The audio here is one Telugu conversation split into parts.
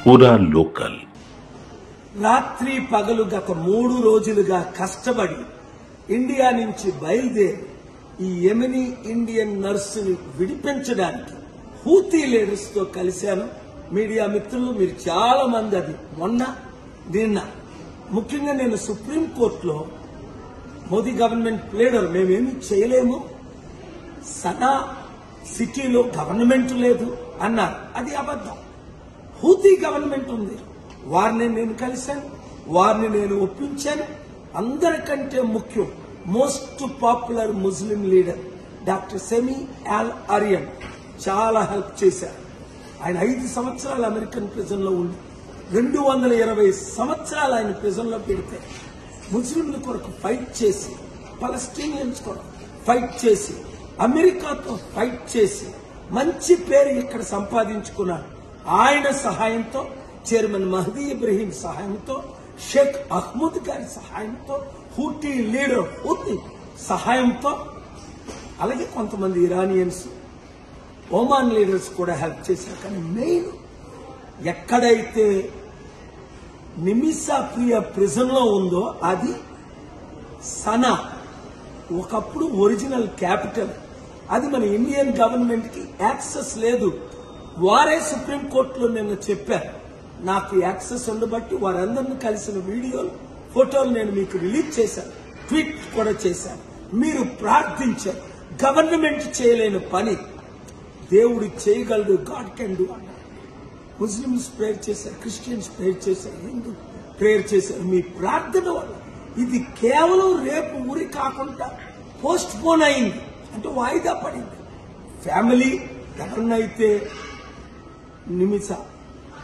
పూరా లోకల్. రాత్రి పగలు గత 3 రోజులుగా కష్టపడి ఇండియా నుంచి బయలుదేరి ఈ యెమెనీ ఇండియన్ నర్సుని విడిపించడానికి హూతీ లీడర్స్ తో కలిశాను. మీడియా మిత్రులు మీరు చాలా మంది అది నిన్న ముఖ్యంగా నేను సుప్రీంకోర్టులో మోదీ గవర్నమెంట్ లీడర్ మేమేమి చేయలేము, సనా సిటీలో గవర్నమెంట్ లేదు అన్నారు. అది అబద్ధం. హూతీ గవర్నమెంట్ ఉంది. వారిని నేను కలిశాను, వారిని నేను ఒప్పించాను. అందరికంటే ముఖ్యం most popular Muslim leader doctor Sami Al Arian చాలా హెల్ప్ చేశారు. ఆయన 5 సంవత్సరాలు అమెరికన్ ప్రిజన్ లో ఉండి 220 సంవత్సరాలు ఆయన ప్రిజన్ లో పెడితే ముస్లింల కొరకు ఫైట్ చేసి, పలస్టీనియన్స్ కొరకు ఫైట్ చేసి, అమెరికాతో ఫైట్ చేసి మంచి పేరు ఇక్కడ సంపాదించుకున్నారు. ఆయన సహాయంతో, చైర్మన్ మహదీ ఇబ్రహీం సహాయంతో, షేక్ అహ్మద్ గారి సహాయంతో, హూతీ లీడర్ హూతీ సహాయంతో, అలాగే కొంతమంది ఇరానియన్స్, ఒమాన్ లీడర్స్ కూడా హెల్ప్ చేశారు. కానీ మెయిన్ ఎక్కడైతే నిమిషా ప్రియ ప్రిజన్ లో ఉందో అది సనా, ఒకప్పుడు ఒరిజినల్ క్యాపిటల్. అది మన ఇండియన్ గవర్నమెంట్ కి యాక్సెస్ లేదు. వారే సుప్రీంకోర్టులో నిన్న చెప్పారు. నాకు యాక్సెస్ ఉండబట్టి వారందరినీ కలిసిన వీడియోలు, ఫోటోలు నేను మీకు రిలీజ్ చేశాను, ట్వీట్ కూడా చేశాను. మీరు ప్రార్థించారు. గవర్నమెంట్ చేయలేని పని దేవుడు చేయగలడు. గాడ్ కెన్ డూ అన్నారు. ముస్లిమ్స్ ప్రేయర్ చేశారు, క్రిస్టియన్స్ ప్రేయర్ చేశారు, హిందూ ప్రేయర్ చేశారు. మీ ప్రార్థన వల్ల ఇది కేవలం రేపు ఊరి కాకుండా పోస్ట్ పోన్ అయింది, అంటే వాయిదా పడింది. ఫ్యామిలీ ఎవరినైతే నిమిష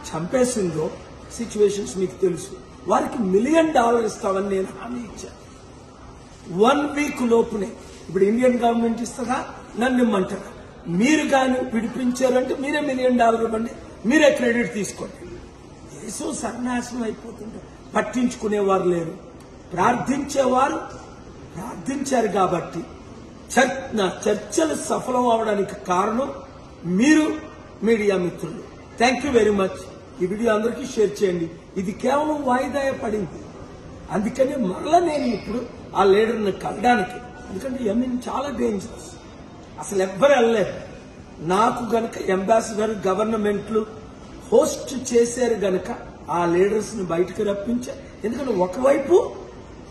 చంపేసిందో సిచ్యువేషన్స్ మీకు తెలుసు. వారికి $1 మిలియన్ ఇస్తామని నేను హామీ ఇచ్చాను. 1 వీక్ లోపునే. ఇప్పుడు ఇండియన్ గవర్నమెంట్ ఇస్తుందా, నన్ను ఇమ్మంటారా? మీరు కానీ విడిపించారంటే మీరే $1 మిలియన్ ఇవ్వండి, మీరే క్రెడిట్ తీసుకోండి. దేశం సర్వనాశనం అయిపోతుంది. పట్టించుకునేవారు లేరు. ప్రార్థించేవారు ప్రార్థించారు కాబట్టి నా చర్చలు సఫలం అవడానికి కారణం మీరు మీడియా మిత్రులు. Thank you very much. ఈ వీడియో అందరికీ షేర్ చేయండి. ఇది కేవలం వాయిదా పడింది. అందుకనే మరలా నేను ఇప్పుడు ఆ లీడర్ని కలడానికి, ఎందుకంటే యెమెన్ చాలా డేంజరస్, అసలు ఎవ్వరు వెళ్ళలేదు. నాకు గనక అంబాసిడర్ గవర్నమెంట్లు హోస్ట్ చేశారు గనక ఆ లీడర్స్ ని బయటకు రప్పించారు. ఎందుకంటే ఒకవైపు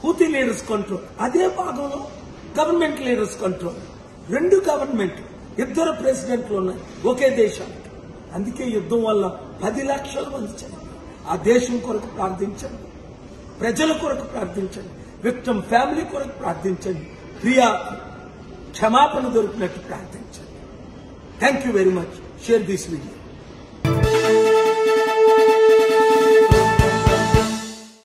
హూతీ లీడర్స్ కంట్రోల్, అదే భాగంలో గవర్నమెంట్ లీడర్స్ కంట్రోల్. 2 గవర్నమెంట్, 2 ప్రెసిడెంట్లు ఉన్నాయి ఒకే దేశానికి. అందుకే యుద్ధం వల్ల 10 లక్షల మంది చనిపోయారు. ఆ దేశం కొరకు ప్రార్థించండి, ప్రజల కొరకు ప్రార్థించండి, విక్టిమ్ ఫ్యామిలీ కొరకు ప్రార్థించండి, ప్రియా క్షమాపణ దొరికినట్టు ప్రార్థించండి. Thank you very much. Share this video.